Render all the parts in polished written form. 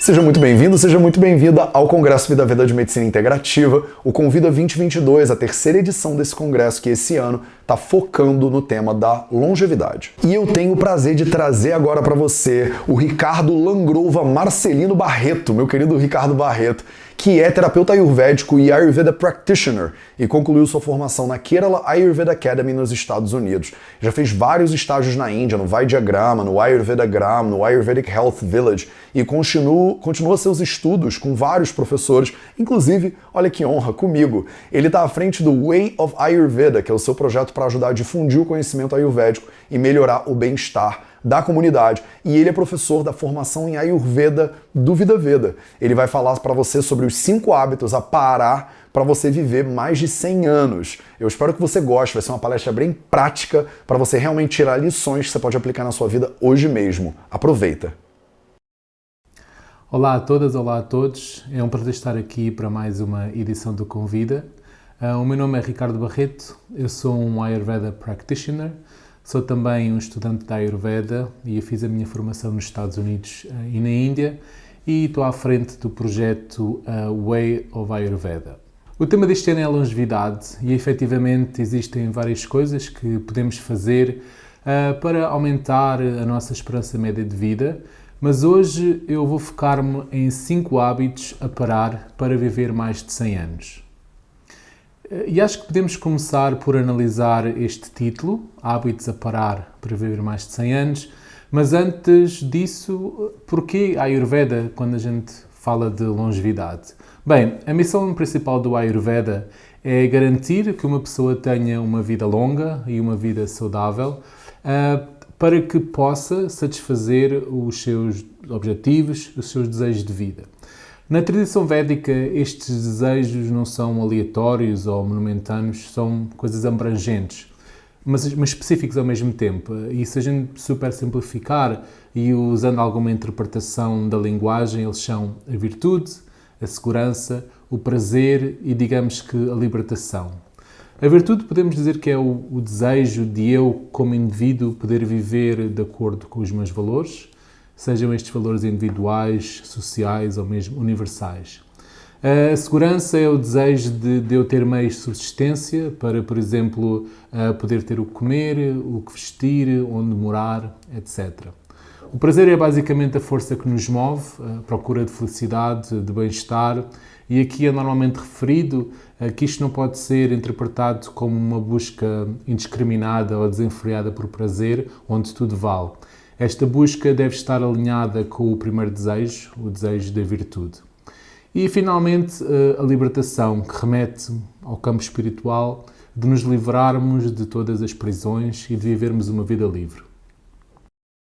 Seja muito bem-vindo, seja muito bem-vinda ao Congresso Vida Veda de Medicina Integrativa, o Convida 2022, a terceira edição desse congresso que esse ano está focando no tema da longevidade. E eu tenho o prazer de trazer agora para você o Ricardo Langrova Marcelino Barreto, meu querido Ricardo Barreto, que é terapeuta ayurvédico e Ayurveda Practitioner e concluiu sua formação na Kerala Ayurveda Academy nos Estados Unidos. Já fez vários estágios na Índia, no Vaidyagrama, no Ayurveda Gram, no Ayurvedic Health Village e continua seus estudos com vários professores, inclusive, olha que honra, comigo. Ele está à frente do Way of Ayurveda, que é o seu projeto para ajudar a difundir o conhecimento ayurvédico e melhorar o bem-estar da comunidade, e ele é professor da formação em Ayurveda do Vida Veda. Ele vai falar para você sobre os 5 hábitos a parar para você viver mais de 100 anos. Eu espero que você goste, vai ser uma palestra bem prática para você realmente tirar lições que você pode aplicar na sua vida hoje mesmo. Aproveita! Olá a todas, olá a todos. É um prazer estar aqui para mais uma edição do Convida. O meu nome é Ricardo Barreto, eu sou um Ayurveda Practitioner. Sou também um estudante da Ayurveda e eu fiz a minha formação nos Estados Unidos e na Índia e estou à frente do projeto Way of Ayurveda. O tema deste ano é a longevidade e efetivamente existem várias coisas que podemos fazer para aumentar a nossa esperança média de vida, mas hoje eu vou focar-me em 5 hábitos a parar para viver mais de 100 anos. E acho que podemos começar por analisar este título, Hábitos a parar para viver mais de 100 anos, mas antes disso, porquê a Ayurveda quando a gente fala de longevidade? Bem, a missão principal do Ayurveda é garantir que uma pessoa tenha uma vida longa e uma vida saudável para que possa satisfazer os seus objetivos, os seus desejos de vida. Na tradição védica, estes desejos não são aleatórios ou monumentâneos, são coisas abrangentes, mas específicos ao mesmo tempo. E se a gente super simplificar e usando alguma interpretação da linguagem, eles são a virtude, a segurança, o prazer e, digamos que, a libertação. A virtude podemos dizer que é o desejo de eu, como indivíduo, poder viver de acordo com os meus valores, sejam estes valores individuais, sociais ou mesmo universais. A segurança é o desejo de eu ter meios de subsistência para, por exemplo, poder ter o que comer, o que vestir, onde morar, etc. O prazer é basicamente a força que nos move, a procura de felicidade, de bem-estar, e aqui é normalmente referido que isto não pode ser interpretado como uma busca indiscriminada ou desenfreada por prazer, onde tudo vale. Esta busca deve estar alinhada com o primeiro desejo, o desejo da virtude. E, finalmente, a libertação, que remete ao campo espiritual, de nos livrarmos de todas as prisões e de vivermos uma vida livre.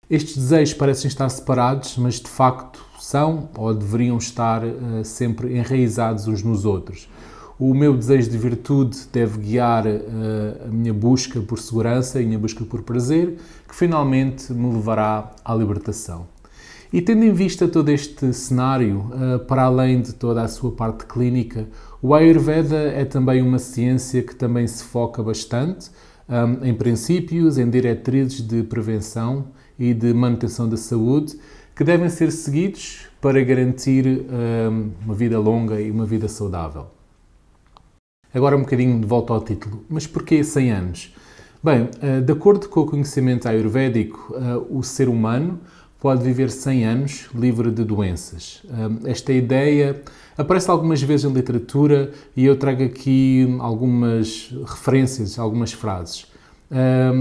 Estes desejos parecem estar separados, mas de facto são ou deveriam estar sempre enraizados uns nos outros. O meu desejo de virtude deve guiar a minha busca por segurança e a minha busca por prazer, que finalmente me levará à libertação. E tendo em vista todo este cenário, para além de toda a sua parte clínica, o Ayurveda é também uma ciência que também se foca bastante em princípios, em diretrizes de prevenção e de manutenção da saúde, que devem ser seguidos para garantir uma vida longa e uma vida saudável. Agora um bocadinho de volta ao título. Mas porquê 100 anos? Bem, de acordo com o conhecimento ayurvédico, o ser humano pode viver 100 anos livre de doenças. Esta ideia aparece algumas vezes em literatura e eu trago aqui algumas referências, algumas frases.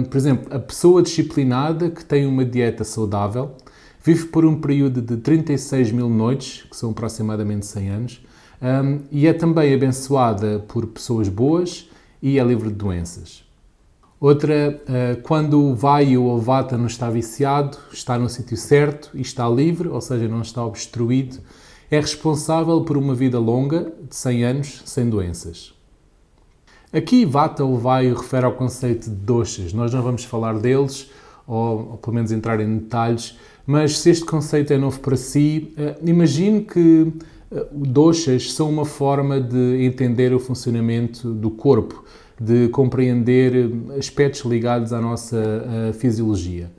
Por exemplo, a pessoa disciplinada que tem uma dieta saudável vive por um período de 36 mil noites, que são aproximadamente 100 anos, e é também abençoada por pessoas boas e é livre de doenças. Outra, quando o Vayu ou Vata não está viciado, está no sítio certo e está livre, ou seja, não está obstruído, é responsável por uma vida longa, de 100 anos, sem doenças. Aqui Vata ou Vayu refere ao conceito de doshas. Nós não vamos falar deles, ou pelo menos entrar em detalhes, mas se este conceito é novo para si, imagine que doshas são uma forma de entender o funcionamento do corpo, de compreender aspectos ligados à nossa fisiologia.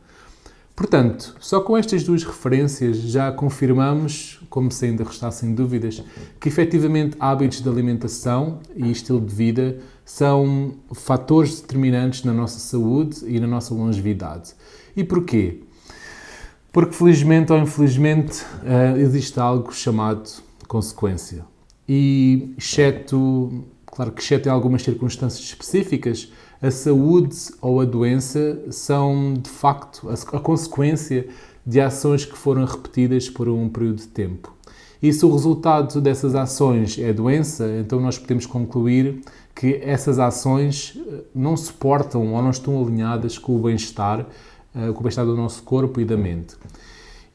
Portanto, só com estas duas referências já confirmamos, como se ainda restassem dúvidas, que efetivamente hábitos de alimentação e estilo de vida são fatores determinantes na nossa saúde e na nossa longevidade. E porquê? Porque felizmente ou infelizmente existe algo chamado consequência. E claro que exceto em algumas circunstâncias específicas, a saúde ou a doença são, de facto, a consequência de ações que foram repetidas por um período de tempo. E se o resultado dessas ações é doença, então nós podemos concluir que essas ações não suportam ou não estão alinhadas com o bem-estar do nosso corpo e da mente.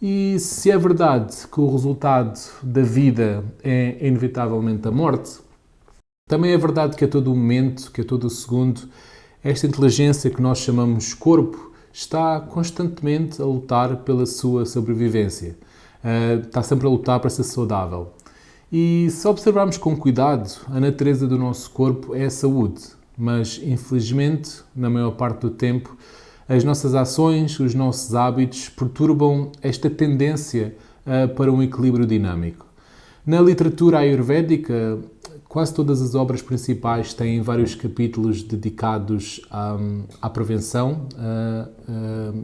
E se é verdade que o resultado da vida é inevitavelmente a morte, também é verdade que a todo momento, que a todo segundo, esta inteligência que nós chamamos corpo está constantemente a lutar pela sua sobrevivência. Está sempre a lutar para ser saudável. E se observarmos com cuidado, a natureza do nosso corpo é a saúde, mas infelizmente, na maior parte do tempo, as nossas ações, os nossos hábitos perturbam esta tendência para um equilíbrio dinâmico. Na literatura ayurvédica, quase todas as obras principais têm vários capítulos dedicados à prevenção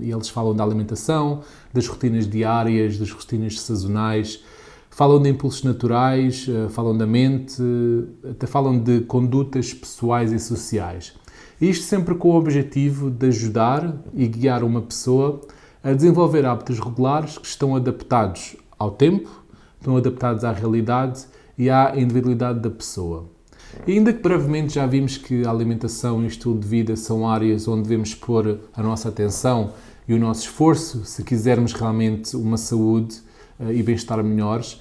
e eles falam da alimentação, das rotinas diárias, das rotinas sazonais, falam de impulsos naturais, falam da mente, até falam de condutas pessoais e sociais. Isto sempre com o objetivo de ajudar e guiar uma pessoa a desenvolver hábitos regulares que estão adaptados ao tempo, estão adaptados à realidade e à individualidade da pessoa. E ainda que brevemente já vimos que a alimentação e o estilo de vida são áreas onde devemos pôr a nossa atenção e o nosso esforço se quisermos realmente uma saúde e bem-estar melhores,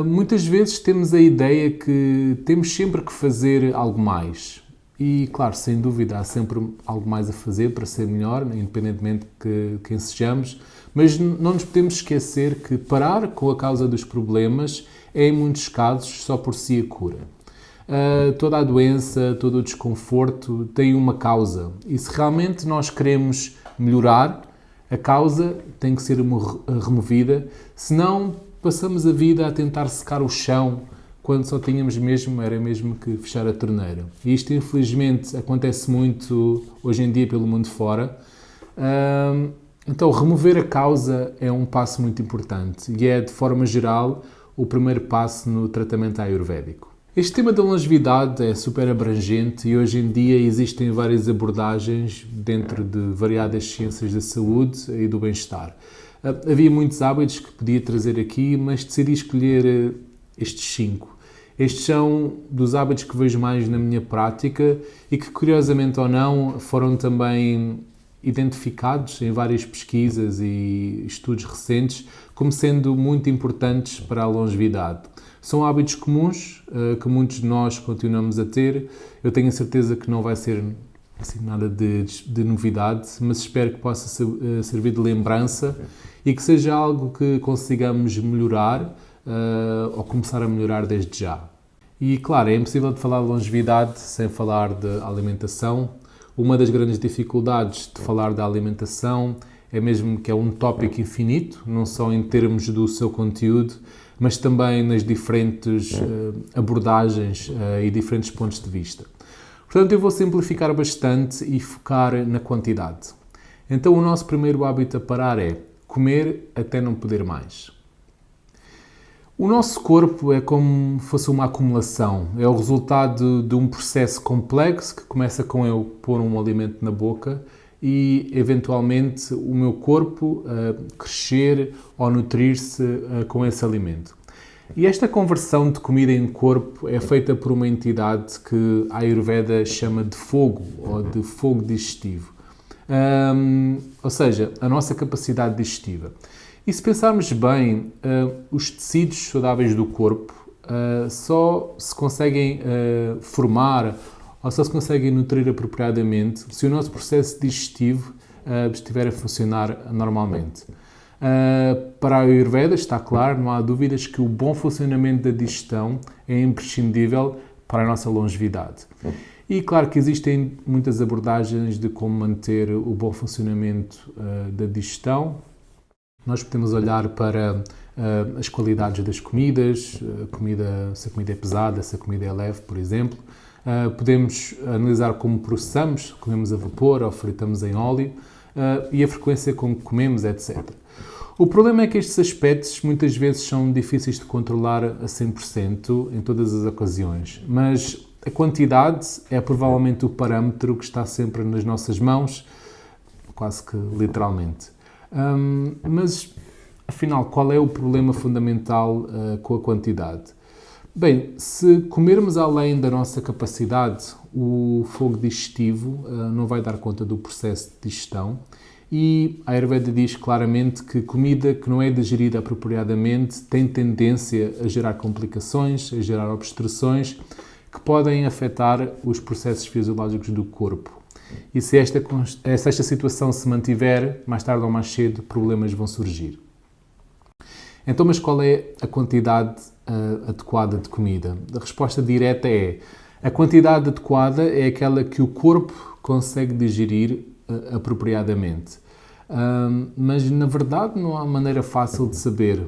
muitas vezes temos a ideia que temos sempre que fazer algo mais. E, claro, sem dúvida, há sempre algo mais a fazer para ser melhor, independentemente de quem sejamos, mas não nos podemos esquecer que parar com a causa dos problemas é, em muitos casos, só por si a cura. Toda a doença, todo o desconforto tem uma causa. E se realmente nós queremos melhorar, a causa tem que ser removida, senão passamos a vida a tentar secar o chão quando só tínhamos era mesmo que fechar a torneira. E isto, infelizmente, acontece muito hoje em dia pelo mundo fora. Então, remover a causa é um passo muito importante e é, de forma geral, o primeiro passo no tratamento ayurvédico. Este tema da longevidade é super abrangente e hoje em dia existem várias abordagens dentro de variadas ciências da saúde e do bem-estar. Havia muitos hábitos que podia trazer aqui, mas decidi escolher estes 5. Estes são dos hábitos que vejo mais na minha prática e que, curiosamente ou não, foram também identificados em várias pesquisas e estudos recentes como sendo muito importantes para a longevidade. São hábitos comuns que muitos de nós continuamos a ter. Eu tenho a certeza que não vai ser assim, nada de novidade, mas espero que possa servir de lembrança e que seja algo que consigamos melhorar ou começar a melhorar desde já. E, claro, é impossível de falar de longevidade sem falar de alimentação. Uma das grandes dificuldades de falar da alimentação é mesmo que é um tópico infinito, não só em termos do seu conteúdo, mas também nas diferentes abordagens e diferentes pontos de vista. Portanto, eu vou simplificar bastante e focar na quantidade. Então, o nosso primeiro hábito a parar é comer até não poder mais. O nosso corpo é como fosse uma acumulação, é o resultado de um processo complexo que começa com eu pôr um alimento na boca e, eventualmente, o meu corpo crescer ou nutrir-se com esse alimento. E esta conversão de comida em corpo é feita por uma entidade que a Ayurveda chama de fogo ou de fogo digestivo, ou seja, a nossa capacidade digestiva. E se pensarmos bem, os tecidos saudáveis do corpo só se conseguem formar ou só se conseguem nutrir apropriadamente se o nosso processo digestivo estiver a funcionar normalmente. Para a Ayurveda, está claro, não há dúvidas que o bom funcionamento da digestão é imprescindível para a nossa longevidade. E claro que existem muitas abordagens de como manter o bom funcionamento da digestão. Nós podemos olhar para as qualidades das comidas, se a comida é pesada, se a comida é leve, por exemplo. Podemos analisar como processamos, comemos a vapor ou fritamos em óleo, e a frequência com que comemos, etc. O problema é que estes aspectos muitas vezes são difíceis de controlar a 100% em todas as ocasiões, mas a quantidade é provavelmente o parâmetro que está sempre nas nossas mãos, quase que literalmente. Mas, afinal, qual é o problema fundamental com a quantidade? Bem, se comermos além da nossa capacidade, o fogo digestivo não vai dar conta do processo de digestão e a Ayurveda diz claramente que comida que não é digerida apropriadamente tem tendência a gerar complicações, a gerar obstruções que podem afetar os processos fisiológicos do corpo. E se esta situação se mantiver, mais tarde ou mais cedo, problemas vão surgir. Então, mas qual é a quantidade adequada de comida? A resposta direta é: a quantidade adequada é aquela que o corpo consegue digerir apropriadamente. Mas, na verdade, não há maneira fácil de saber.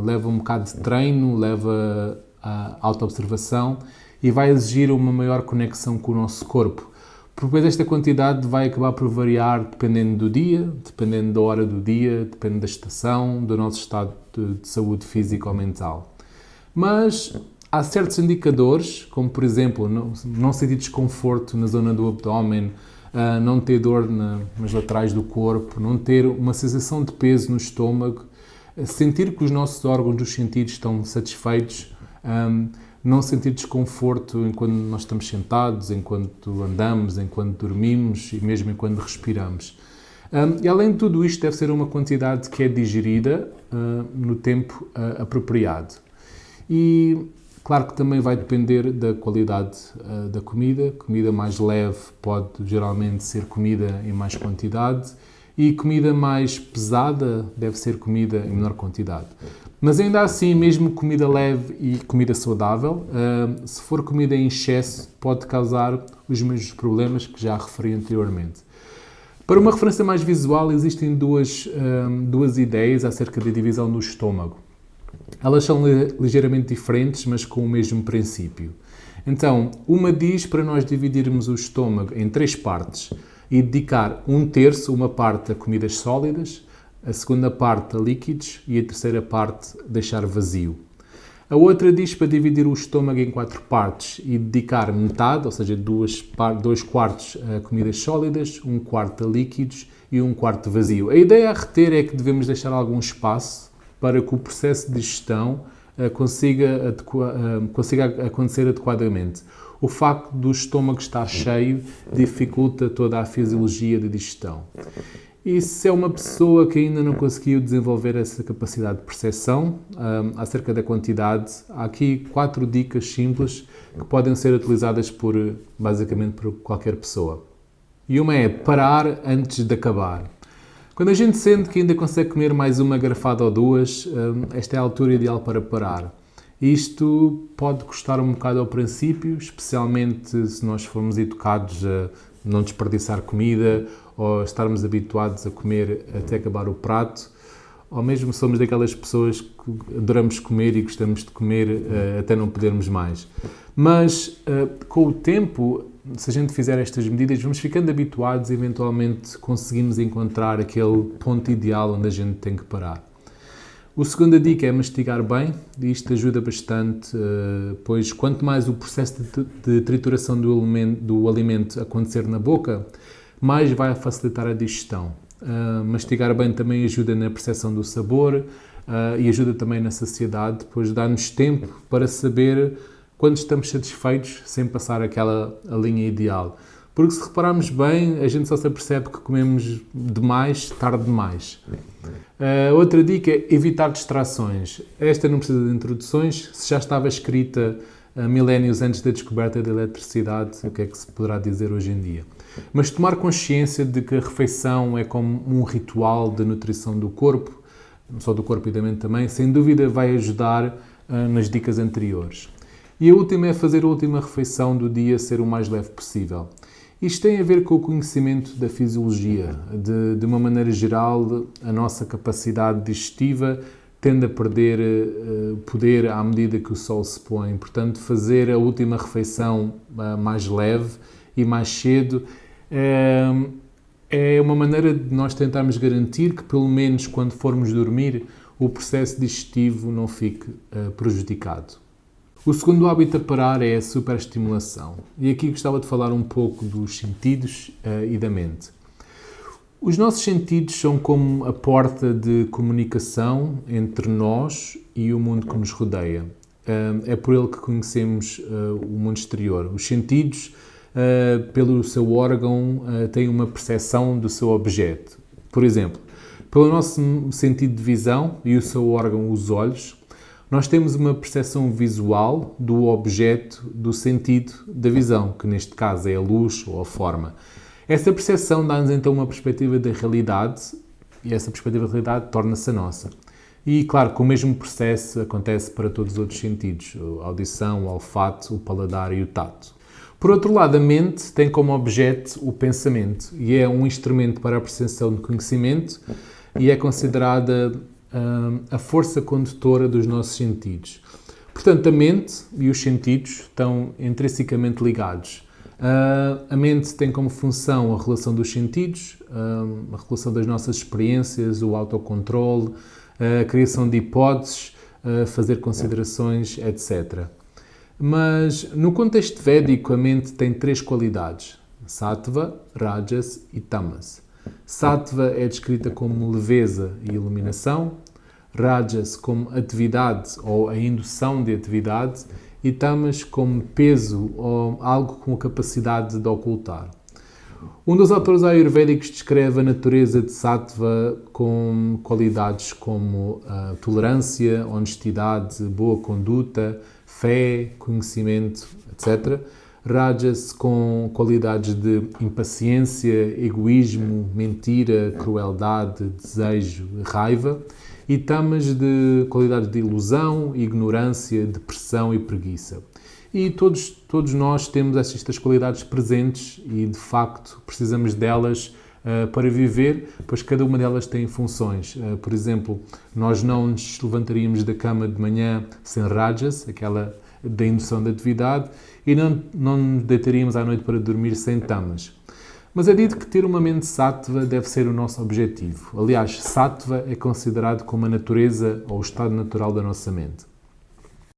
Leva um bocado de treino, leva a autoobservação e vai exigir uma maior conexão com o nosso corpo. Porque depois esta quantidade vai acabar por variar dependendo do dia, dependendo da hora do dia, dependendo da estação, do nosso estado de saúde física ou mental. Mas há certos indicadores, como por exemplo, não sentir desconforto na zona do abdômen, não ter dor nas laterais do corpo, não ter uma sensação de peso no estômago, sentir que os nossos órgãos dos sentidos estão satisfeitos, não sentir desconforto enquanto nós estamos sentados, enquanto andamos, enquanto dormimos e mesmo enquanto respiramos. E além de tudo isto, deve ser uma quantidade que é digerida no tempo apropriado. E claro que também vai depender da qualidade da comida. Comida mais leve pode geralmente ser comida em mais quantidade e comida mais pesada deve ser comida em menor quantidade. Mas ainda assim, mesmo comida leve e comida saudável, se for comida em excesso, pode causar os mesmos problemas que já referi anteriormente. Para uma referência mais visual, existem duas ideias acerca da divisão do estômago. Elas são ligeiramente diferentes, mas com o mesmo princípio. Então, uma diz para nós dividirmos o estômago em 3 partes e dedicar 1/3, uma parte a comidas sólidas, a segunda parte a líquidos e a terceira parte deixar vazio. A outra diz para dividir o estômago em 4 partes e dedicar metade, ou seja, 2 quartos a comidas sólidas, 1/4 a líquidos e 1/4 vazio. A ideia a reter é que devemos deixar algum espaço para que o processo de digestão consiga acontecer adequadamente. O facto do estômago estar cheio dificulta toda a fisiologia de digestão. E se é uma pessoa que ainda não conseguiu desenvolver essa capacidade de percepção acerca da quantidade, há aqui 4 dicas simples que podem ser utilizadas basicamente por qualquer pessoa. E uma é parar antes de acabar. Quando a gente sente que ainda consegue comer mais uma garrafada ou 2, esta é a altura ideal para parar. Isto pode custar um bocado ao princípio, especialmente se nós formos educados a não desperdiçar comida ou estarmos habituados a comer até acabar o prato, ou mesmo somos daquelas pessoas que adoramos comer e gostamos de comer até não podermos mais. Mas com o tempo, se a gente fizer estas medidas, vamos ficando habituados e eventualmente conseguimos encontrar aquele ponto ideal onde a gente tem que parar. A segunda dica é mastigar bem, e isto ajuda bastante, pois quanto mais o processo de trituração do alimento acontecer na boca, mais vai facilitar a digestão. Mastigar bem também ajuda na percepção do sabor e ajuda também na saciedade, pois dá-nos tempo para saber quando estamos satisfeitos sem passar a linha ideal. Porque se repararmos bem, a gente só se apercebe que comemos demais, tarde demais. Outra dica é evitar distrações. Esta não precisa de introduções, se já estava escrita milénios antes da descoberta da eletricidade, o que é que se poderá dizer hoje em dia? Mas tomar consciência de que a refeição é como um ritual de nutrição do corpo, não só do corpo e da mente também, sem dúvida vai ajudar nas dicas anteriores. E a última é fazer a última refeição do dia ser o mais leve possível. Isto tem a ver com o conhecimento da fisiologia. De uma maneira geral, a nossa capacidade digestiva tende a perder poder à medida que o sol se põe. Portanto, fazer a última refeição mais leve e mais cedo é uma maneira de nós tentarmos garantir que, pelo menos quando formos dormir, o processo digestivo não fique prejudicado. O segundo hábito a parar é a superestimulação. E aqui gostava de falar um pouco dos sentidos e da mente. Os nossos sentidos são como a porta de comunicação entre nós e o mundo que nos rodeia. É por ele que conhecemos o mundo exterior. Os sentidos, pelo seu órgão, têm uma percepção do seu objeto. Por exemplo, pelo nosso sentido de visão e o seu órgão, os olhos, nós temos uma percepção visual do objeto do sentido da visão, que neste caso é a luz ou a forma. Essa percepção dá-nos então uma perspectiva da realidade e essa perspectiva da realidade torna-se a nossa. E claro que o mesmo processo acontece para todos os outros sentidos, a audição, o olfato, o paladar e o tato. Por outro lado, a mente tem como objeto o pensamento e é um instrumento para a percepção de conhecimento e é considerada a força condutora dos nossos sentidos. Portanto, a mente e os sentidos estão intrinsecamente ligados. A mente tem como função a relação dos sentidos, a relação das nossas experiências, o autocontrole, a criação de hipóteses, fazer considerações, etc. Mas, no contexto védico, a mente tem 3 qualidades: Sattva, Rajas e Tamas. Sattva é descrita como leveza e iluminação, Rajas como atividade ou a indução de atividade e Tamas como peso ou algo com a capacidade de ocultar. Um dos autores ayurvédicos descreve a natureza de Sattva com qualidades como tolerância, honestidade, boa conduta, fé, conhecimento, etc. Rajas com qualidades de impaciência, egoísmo, mentira, crueldade, desejo, raiva. E Tamas de qualidades de ilusão, ignorância, depressão e preguiça. E todos nós temos estas qualidades presentes e, de facto, precisamos delas para viver, pois cada uma delas tem funções. Por exemplo, nós não nos levantaríamos da cama de manhã sem Rajas, aquela da indução da atividade, e não nos deitaríamos à noite para dormir sem Tamas. Mas é dito que ter uma mente Sattva deve ser o nosso objetivo. Aliás, Sattva é considerado como a natureza ou o estado natural da nossa mente.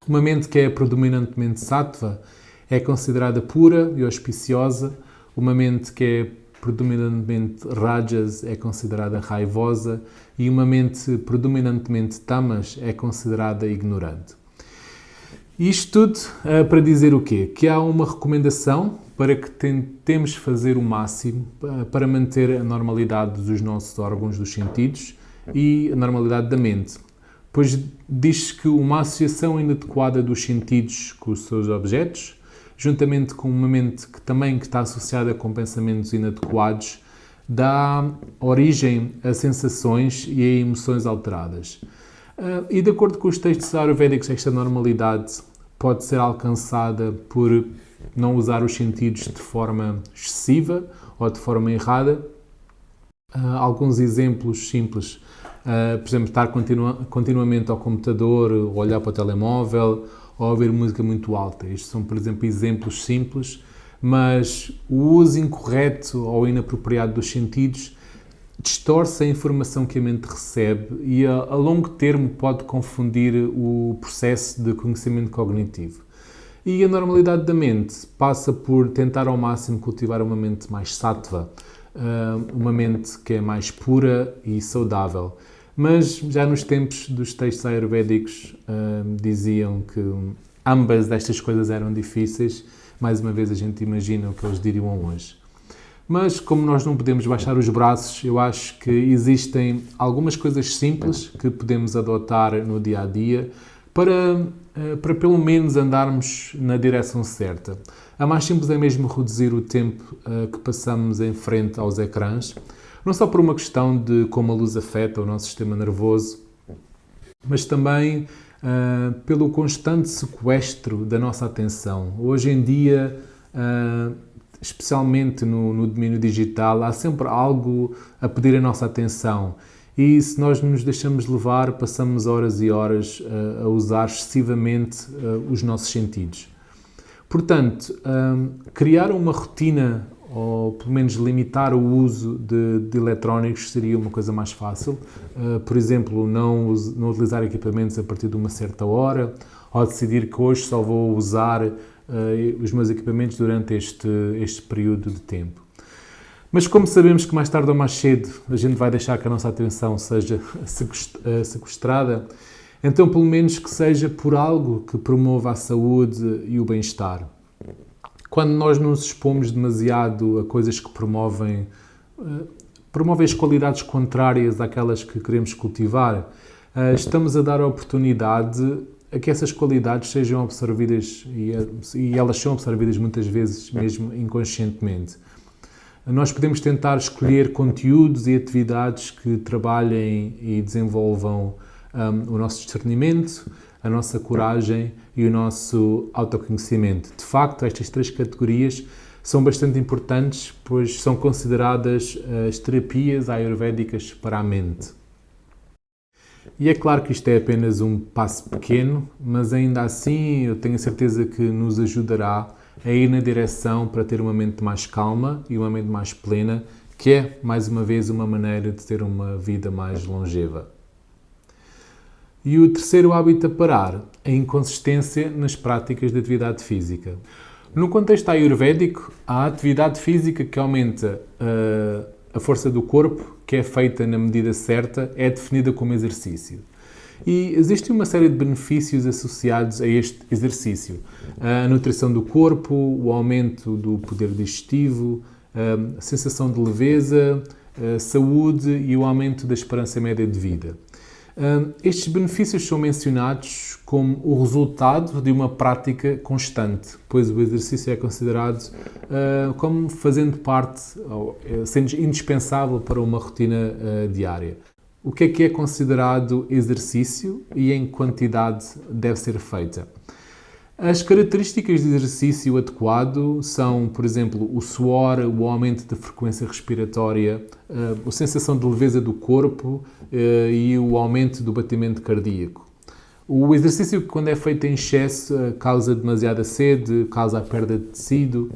Uma mente que é predominantemente Sattva é considerada pura e auspiciosa. Uma mente que é predominantemente Rajas é considerada raivosa. E uma mente predominantemente Tamas é considerada ignorante. Isto tudo para dizer o quê? Que há uma recomendação para que tentemos fazer o máximo para manter a normalidade dos nossos órgãos dos sentidos e a normalidade da mente. Pois diz-se que uma associação inadequada dos sentidos com os seus objetos, juntamente com uma mente que também está associada com pensamentos inadequados, dá origem a sensações e a emoções alteradas. E de acordo com os textos ayurvédicos, esta normalidade pode ser alcançada por não usar os sentidos de forma excessiva ou de forma errada. Alguns exemplos simples, por exemplo, estar continuamente ao computador, olhar para o telemóvel ou ouvir música muito alta. Estes são, por exemplo, exemplos simples, mas o uso incorreto ou inapropriado dos sentidos distorce a informação que a mente recebe e a longo termo pode confundir o processo de conhecimento cognitivo. E a normalidade da mente passa por tentar ao máximo cultivar uma mente mais sattva, uma mente que é mais pura e saudável. Mas já nos tempos dos textos ayurvédicos diziam que ambas destas coisas eram difíceis. Mais uma vez a gente imagina o que eles diriam hoje. Mas como nós não podemos baixar os braços, eu acho que existem algumas coisas simples que podemos adotar no dia-a-dia para pelo menos andarmos na direção certa. A mais simples é mesmo reduzir o tempo que passamos em frente aos ecrãs, não só por uma questão de como a luz afeta o nosso sistema nervoso, mas também pelo constante sequestro da nossa atenção. Hoje em dia, especialmente no domínio digital, há sempre algo a pedir a nossa atenção. E se nós nos deixamos levar, passamos horas e horas a usar excessivamente os nossos sentidos. Portanto, criar uma rotina, ou pelo menos limitar o uso de eletrónicos, seria uma coisa mais fácil. Por exemplo, não utilizar equipamentos a partir de uma certa hora, ou decidir que hoje só vou usar os meus equipamentos durante este período de tempo. Mas como sabemos que mais tarde ou mais cedo a gente vai deixar que a nossa atenção seja sequestrada, então pelo menos que seja por algo que promova a saúde e o bem-estar. Quando nós nos expomos demasiado a coisas que promovem as qualidades contrárias àquelas que queremos cultivar, estamos a dar a oportunidade a que essas qualidades sejam absorvidas e elas são absorvidas muitas vezes mesmo inconscientemente. Nós podemos tentar escolher conteúdos e atividades que trabalhem e desenvolvam o nosso discernimento, a nossa coragem e o nosso autoconhecimento. De facto, estas três categorias são bastante importantes, pois são consideradas as terapias ayurvédicas para a mente. E é claro que isto é apenas um passo pequeno, mas ainda assim eu tenho a certeza que nos ajudará a ir na direção para ter uma mente mais calma e uma mente mais plena, que é, mais uma vez, uma maneira de ter uma vida mais longeva. E o terceiro hábito a parar, a inconsistência nas práticas de atividade física. No contexto ayurvédico, a atividade física que aumenta a força do corpo, que é feita na medida certa, é definida como exercício. E existe uma série de benefícios associados a este exercício. A nutrição do corpo, o aumento do poder digestivo, a sensação de leveza, a saúde e o aumento da esperança média de vida. Estes benefícios são mencionados como o resultado de uma prática constante, pois o exercício é considerado como fazendo parte, sendo indispensável para uma rotina diária. O que é considerado exercício e em que quantidade deve ser feita? As características de exercício adequado são, por exemplo, o suor, o aumento da frequência respiratória, a sensação de leveza do corpo e o aumento do batimento cardíaco. O exercício, quando é feito em excesso, causa demasiada sede, causa a perda de tecido,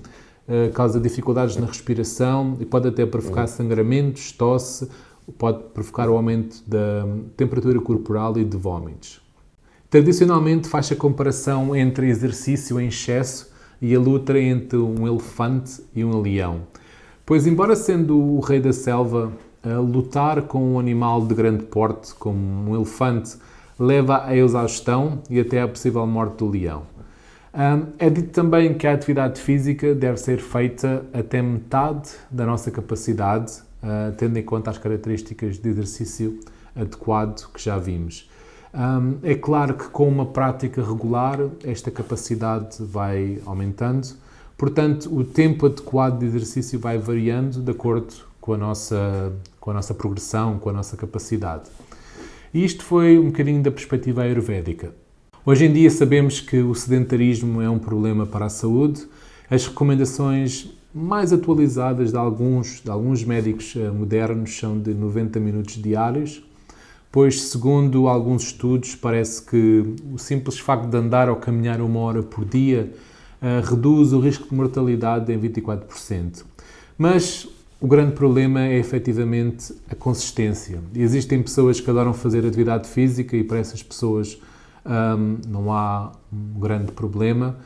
causa dificuldades na respiração e pode até provocar sangramentos, tosse, pode provocar o aumento da temperatura corporal e de vômitos. Tradicionalmente faz-se a comparação entre exercício em excesso e a luta entre um elefante e um leão. Pois, embora sendo o rei da selva, lutar com um animal de grande porte, como um elefante, leva à exaustão e até à possível morte do leão. É dito também que a atividade física deve ser feita até metade da nossa capacidade, tendo em conta as características de exercício adequado que já vimos. É claro que com uma prática regular esta capacidade vai aumentando, portanto o tempo adequado de exercício vai variando de acordo com a nossa progressão, com a nossa capacidade. E isto foi um bocadinho da perspectiva ayurvédica. Hoje em dia sabemos que o sedentarismo é um problema para a saúde. As recomendações mais atualizadas de alguns médicos modernos são de 90 minutos diários, pois, segundo alguns estudos, parece que o simples facto de andar ou caminhar 1 hora por dia reduz o risco de mortalidade em 24%. Mas o grande problema é, efetivamente, a consistência. Existem pessoas que adoram fazer atividade física e para essas pessoas não há um grande problema,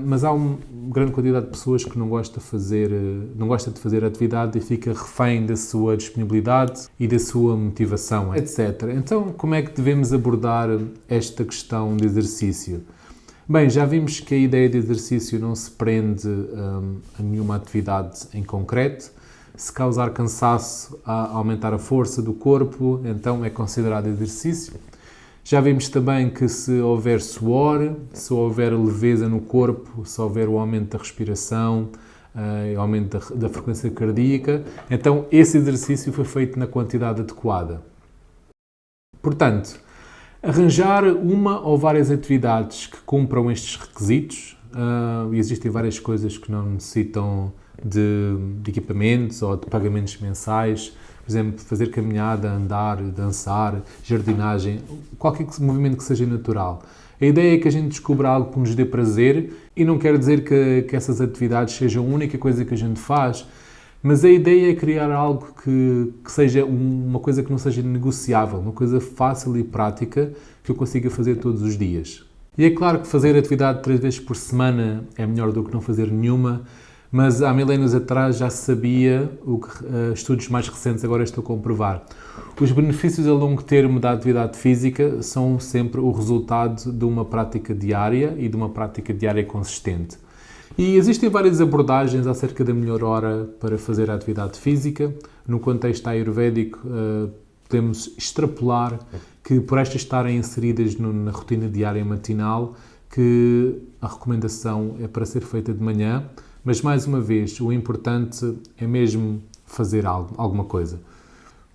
mas há uma grande quantidade de pessoas que não gosta de fazer atividade e fica refém da sua disponibilidade e da sua motivação, etc. Então, como é que devemos abordar esta questão de exercício? Bem, já vimos que a ideia de exercício não se prende a nenhuma atividade em concreto. Se causar cansaço a aumentar a força do corpo, então é considerado exercício. Já vimos também que se houver suor, se houver leveza no corpo, se houver o aumento da respiração, o aumento da frequência cardíaca, então esse exercício foi feito na quantidade adequada. Portanto, Arranjar uma ou várias atividades que cumpram estes requisitos. Existem várias coisas que não necessitam de equipamentos ou de pagamentos mensais. Por exemplo, fazer caminhada, andar, dançar, jardinagem, qualquer movimento que seja natural. A ideia é que a gente descubra algo que nos dê prazer e não quer dizer que essas atividades sejam a única coisa que a gente faz, mas a ideia é criar algo que seja uma coisa que não seja negociável, uma coisa fácil e prática que eu consiga fazer todos os dias. E é claro que fazer atividade 3 vezes por semana é melhor do que não fazer nenhuma, mas há milénios atrás já se sabia o que estudos mais recentes agora estão a comprovar. Os benefícios a longo termo da atividade física são sempre o resultado de uma prática diária e de uma prática diária consistente. E existem várias abordagens acerca da melhor hora para fazer a atividade física. No contexto ayurvédico, podemos extrapolar que, por estas estarem inseridas na rotina diária matinal, que a recomendação é para ser feita de manhã, mas, mais uma vez, o importante é mesmo fazer alguma coisa.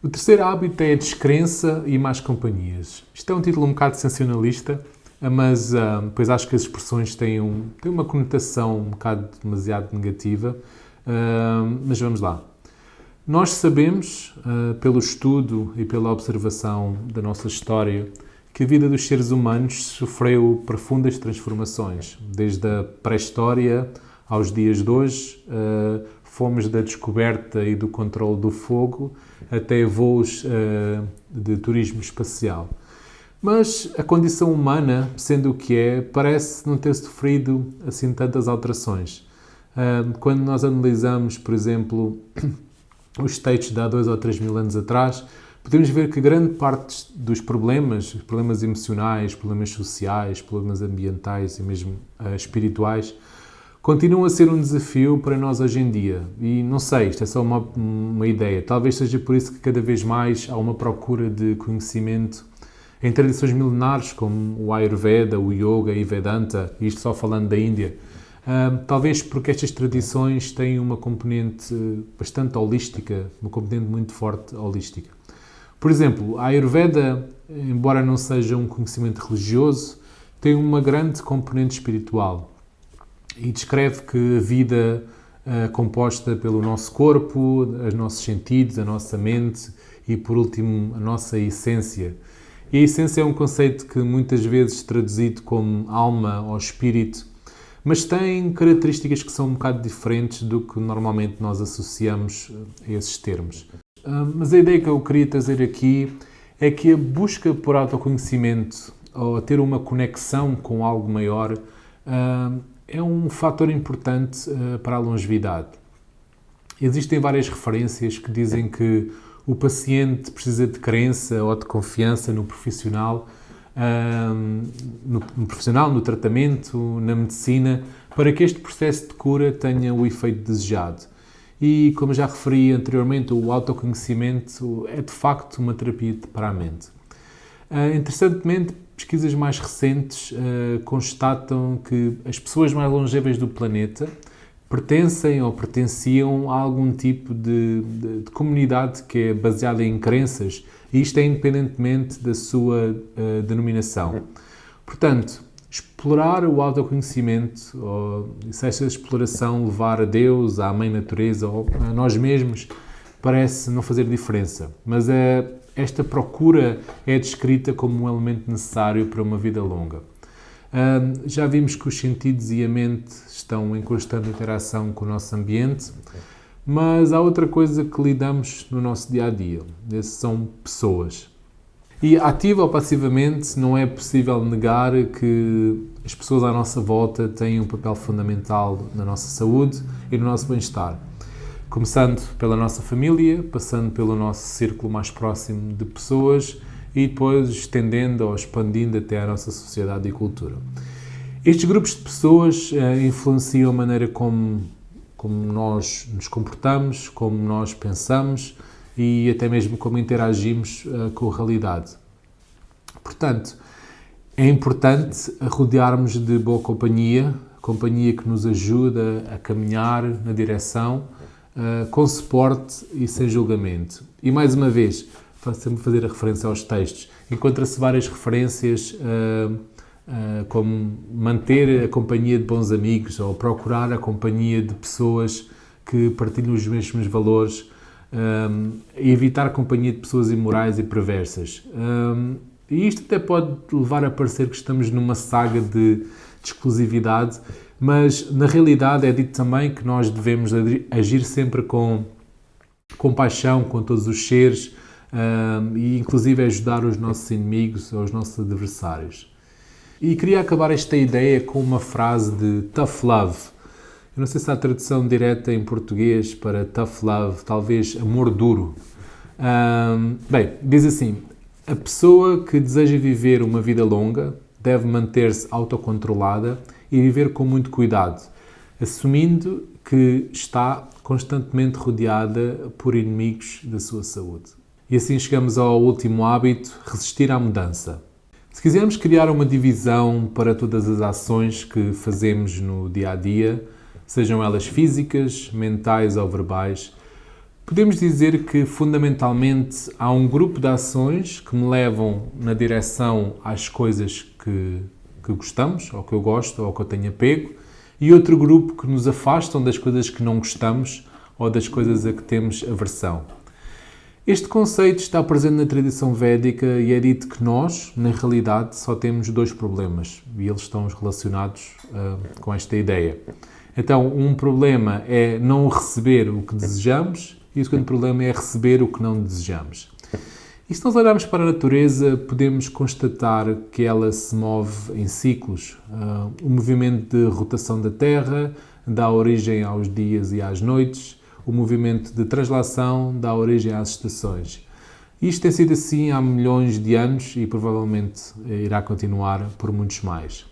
O terceiro hábito é a descrença e más companhias. Isto é um título um bocado sensacionalista, mas pois acho que as expressões têm uma conotação um bocado demasiado negativa, mas vamos lá. Nós sabemos, pelo estudo e pela observação da nossa história, que a vida dos seres humanos sofreu profundas transformações. Desde a pré-história aos dias de hoje, fomos da descoberta e do controle do fogo até voos de turismo espacial. Mas a condição humana, sendo o que é, parece não ter sofrido assim tantas alterações. Quando nós analisamos, por exemplo, os textos de há 2 ou 3 mil anos atrás, podemos ver que grande parte dos problemas emocionais, problemas sociais, problemas ambientais e mesmo espirituais, continuam a ser um desafio para nós hoje em dia. E não sei, isto é só uma ideia. Talvez seja por isso que cada vez mais há uma procura de conhecimento em tradições milenares como o Ayurveda, o Yoga e Vedanta, isto só falando da Índia. Talvez porque estas tradições têm uma componente bastante holística, uma componente muito forte holística. Por exemplo, a Ayurveda, embora não seja um conhecimento religioso, tem uma grande componente espiritual e descreve que a vida composta pelo nosso corpo, os nossos sentidos, a nossa mente e, por último, a nossa essência. E a essência é um conceito que muitas vezes é traduzido como alma ou espírito, mas tem características que são um bocado diferentes do que normalmente nós associamos a esses termos. Mas a ideia que eu queria trazer aqui é que a busca por autoconhecimento ou a ter uma conexão com algo maior é um fator importante para a longevidade. Existem várias referências que dizem que o paciente precisa de crença ou de confiança no profissional, no tratamento, na medicina, para que este processo de cura tenha o efeito desejado. E, como já referi anteriormente, o autoconhecimento é de facto uma terapia para a mente. Interessantemente, pesquisas mais recentes constatam que as pessoas mais longevas do planeta pertencem ou pertenciam a algum tipo de comunidade que é baseada em crenças, e isto é independentemente da sua denominação. Portanto, explorar o autoconhecimento, ou se essa exploração levar a Deus, à Mãe Natureza ou a nós mesmos, parece não fazer diferença, mas esta procura é descrita como um elemento necessário para uma vida longa. Já vimos que os sentidos e a mente estão em constante interação com o nosso ambiente, mas há outra coisa que lidamos no nosso dia-a-dia, essas são pessoas. E ativa ou passivamente não é possível negar que as pessoas à nossa volta têm um papel fundamental na nossa saúde e no nosso bem-estar. Começando pela nossa família, passando pelo nosso círculo mais próximo de pessoas e depois estendendo ou expandindo até à nossa sociedade e cultura. Estes grupos de pessoas influenciam a maneira como nós nos comportamos, como nós pensamos e até mesmo como interagimos com a realidade. Portanto, é importante rodearmos de boa companhia que nos ajuda a caminhar na direção com suporte e sem julgamento. E, mais uma vez, sempre fazer a referência aos textos. Encontra-se várias referências como manter a companhia de bons amigos ou procurar a companhia de pessoas que partilham os mesmos valores, evitar a companhia de pessoas imorais e perversas. E isto até pode levar a parecer que estamos numa saga de exclusividade, mas na realidade é dito também que nós devemos agir sempre com compaixão com todos os seres e inclusive ajudar os nossos inimigos ou os nossos adversários. E queria acabar esta ideia com uma frase de Tough Love. Eu não sei se há tradução direta em português para Tough Love, talvez amor duro. Bem, diz assim: a pessoa que deseja viver uma vida longa deve manter-se autocontrolada e viver com muito cuidado, assumindo que está constantemente rodeada por inimigos da sua saúde. E assim chegamos ao último hábito: resistir à mudança. Se quisermos criar uma divisão para todas as ações que fazemos no dia-a-dia, sejam elas físicas, mentais ou verbais, podemos dizer que, fundamentalmente, há um grupo de ações que me levam na direção às coisas que gostamos, ou que eu gosto, ou que eu tenho apego, e outro grupo que nos afastam das coisas que não gostamos ou das coisas a que temos aversão. Este conceito está presente na tradição védica e é dito que nós, na realidade, só temos dois problemas, e eles estão relacionados com esta ideia. Então, um problema é não receber o que desejamos e o segundo problema é receber o que não desejamos. E se nós olharmos para a natureza, podemos constatar que ela se move em ciclos. O movimento de rotação da Terra dá origem aos dias e às noites. O movimento de translação dá origem às estações. Isto tem sido assim há milhões de anos e provavelmente irá continuar por muitos mais.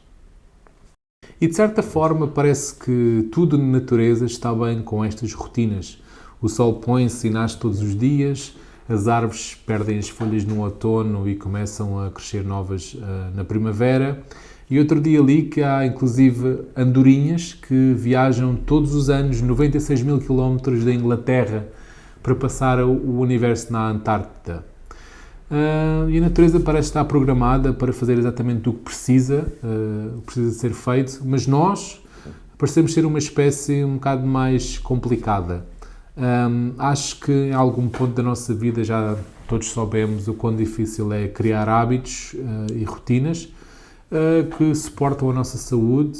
E de certa forma parece que tudo na natureza está bem com estas rotinas. O sol põe-se e nasce todos os dias, as árvores perdem as folhas no outono e começam a crescer novas na primavera. E outro dia li que há inclusive andorinhas que viajam todos os anos 96 mil quilómetros da Inglaterra para passar o universo na Antártida. E a natureza parece estar programada para fazer exatamente o que precisa ser feito, mas nós parecemos ser uma espécie um bocado mais complicada. Acho que em algum ponto da nossa vida já todos soubemos o quão difícil é criar hábitos e rotinas que suportam a nossa saúde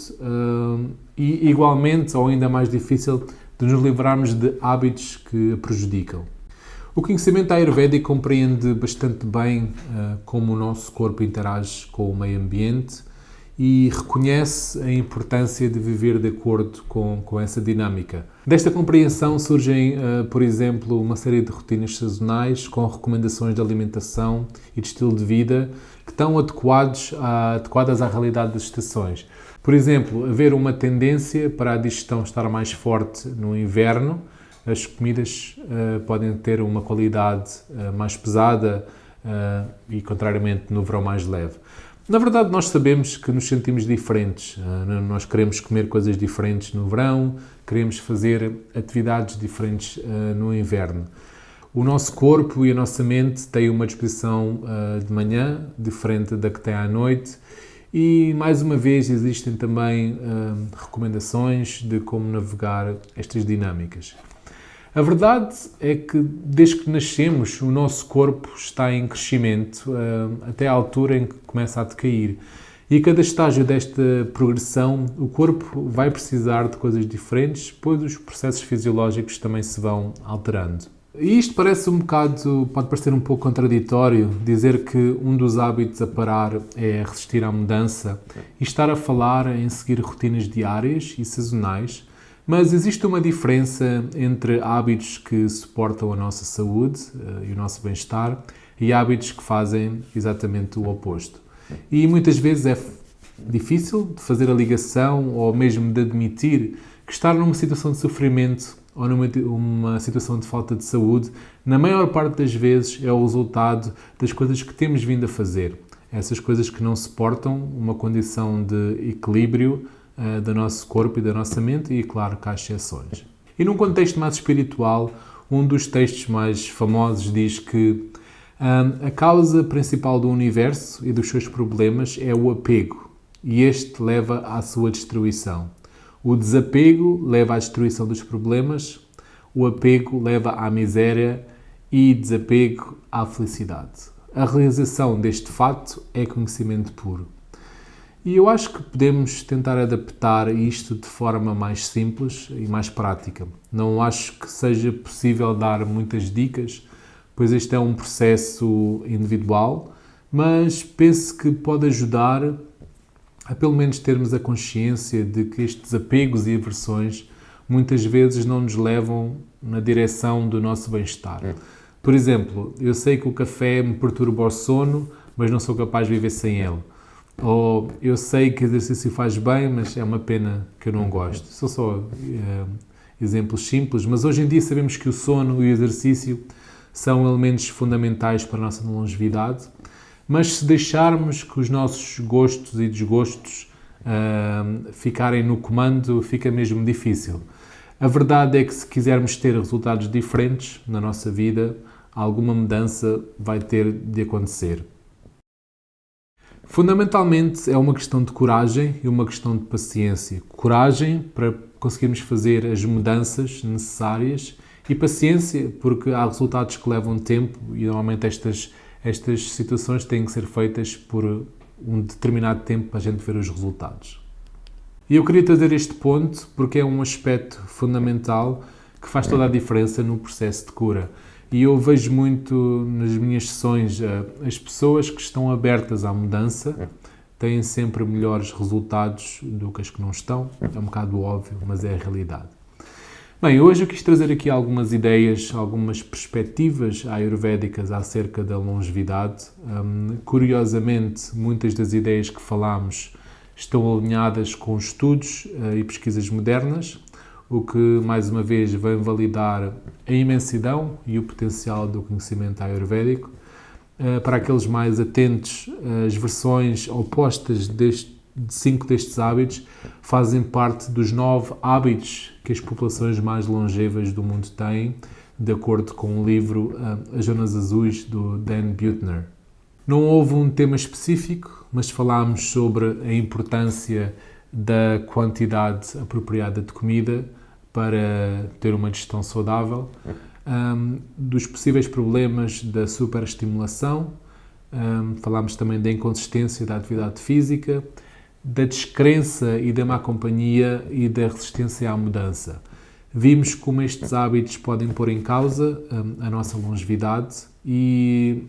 e igualmente, ou ainda mais difícil, de nos livrarmos de hábitos que a prejudicam. O conhecimento ayurvédico compreende bastante bem como o nosso corpo interage com o meio ambiente e reconhece a importância de viver de acordo com essa dinâmica. Desta compreensão surgem, por exemplo, uma série de rotinas sazonais com recomendações de alimentação e de estilo de vida que estão adequadas à realidade das estações. Por exemplo, haver uma tendência para a digestão estar mais forte no inverno, as comidas podem ter uma qualidade mais pesada e, contrariamente, no verão mais leve. Na verdade, nós sabemos que nos sentimos diferentes. Nós queremos comer coisas diferentes no verão, queremos fazer atividades diferentes no inverno. O nosso corpo e a nossa mente têm uma disposição de manhã diferente da que tem à noite e, mais uma vez, existem também recomendações de como navegar estas dinâmicas. A verdade é que, desde que nascemos, o nosso corpo está em crescimento até à altura em que começa a decair. E a cada estágio desta progressão, o corpo vai precisar de coisas diferentes, pois os processos fisiológicos também se vão alterando. E isto pode parecer um pouco contraditório, dizer que um dos hábitos a parar é resistir à mudança e estar a falar em seguir rotinas diárias e sazonais. Mas existe uma diferença entre hábitos que suportam a nossa saúde e o nosso bem-estar e hábitos que fazem exatamente o oposto. E muitas vezes é difícil de fazer a ligação ou mesmo de admitir que estar numa situação de sofrimento ou numa situação de falta de saúde, na maior parte das vezes é o resultado das coisas que temos vindo a fazer. Essas coisas que não suportam uma condição de equilíbrio do nosso corpo e da nossa mente e, claro, que há exceções. E num contexto mais espiritual, um dos textos mais famosos diz que A causa principal do universo e dos seus problemas é o apego, e este leva à sua destruição. O desapego leva à destruição dos problemas, o apego leva à miséria e desapego à felicidade. A realização deste fato é conhecimento puro. E eu acho que podemos tentar adaptar isto de forma mais simples e mais prática. Não acho que seja possível dar muitas dicas, pois este é um processo individual, mas penso que pode ajudar a pelo menos termos a consciência de que estes apegos e aversões muitas vezes não nos levam na direção do nosso bem-estar. Por exemplo, eu sei que o café me perturba o sono, mas não sou capaz de viver sem ele. Ou eu sei que exercício faz bem, mas é uma pena que eu não gosto. São só exemplos simples, mas hoje em dia sabemos que o sono e o exercício são elementos fundamentais para a nossa longevidade, mas se deixarmos que os nossos gostos e desgostos ficarem no comando, fica mesmo difícil. A verdade é que se quisermos ter resultados diferentes na nossa vida, alguma mudança vai ter de acontecer. Fundamentalmente é uma questão de coragem e uma questão de paciência. Coragem para conseguirmos fazer as mudanças necessárias e paciência porque há resultados que levam tempo e normalmente estas situações têm que ser feitas por um determinado tempo para a gente ver os resultados. E eu queria trazer este ponto porque é um aspecto fundamental que faz toda a diferença no processo de cura. E eu vejo muito nas minhas sessões as pessoas que estão abertas à mudança têm sempre melhores resultados do que as que não estão. É um bocado óbvio, mas é a realidade. Bem, hoje eu quis trazer aqui algumas ideias, algumas perspectivas ayurvédicas acerca da longevidade. Curiosamente, muitas das ideias que falámos estão alinhadas com estudos e pesquisas modernas, o que, mais uma vez, vem validar a imensidão e o potencial do conhecimento ayurvédico. Para aqueles mais atentos, as versões opostas de 5 destes hábitos fazem parte dos 9 hábitos que as populações mais longevas do mundo têm, de acordo com o livro As Zonas Azuis, do Dan Buettner. Não houve um tema específico, mas falámos sobre a importância da quantidade apropriada de comida para ter uma digestão saudável, dos possíveis problemas da superestimulação, falámos também da inconsistência da atividade física, da descrença e da má companhia e da resistência à mudança. Vimos como estes hábitos podem pôr em causa a nossa longevidade e,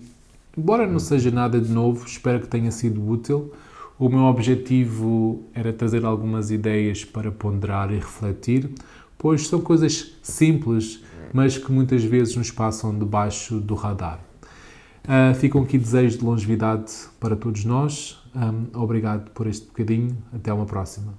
embora não seja nada de novo, espero que tenha sido útil. O meu objetivo era trazer algumas ideias para ponderar e refletir, pois são coisas simples, mas que muitas vezes nos passam debaixo do radar. Ficam aqui desejos de longevidade para todos nós. Obrigado por este bocadinho. Até uma próxima.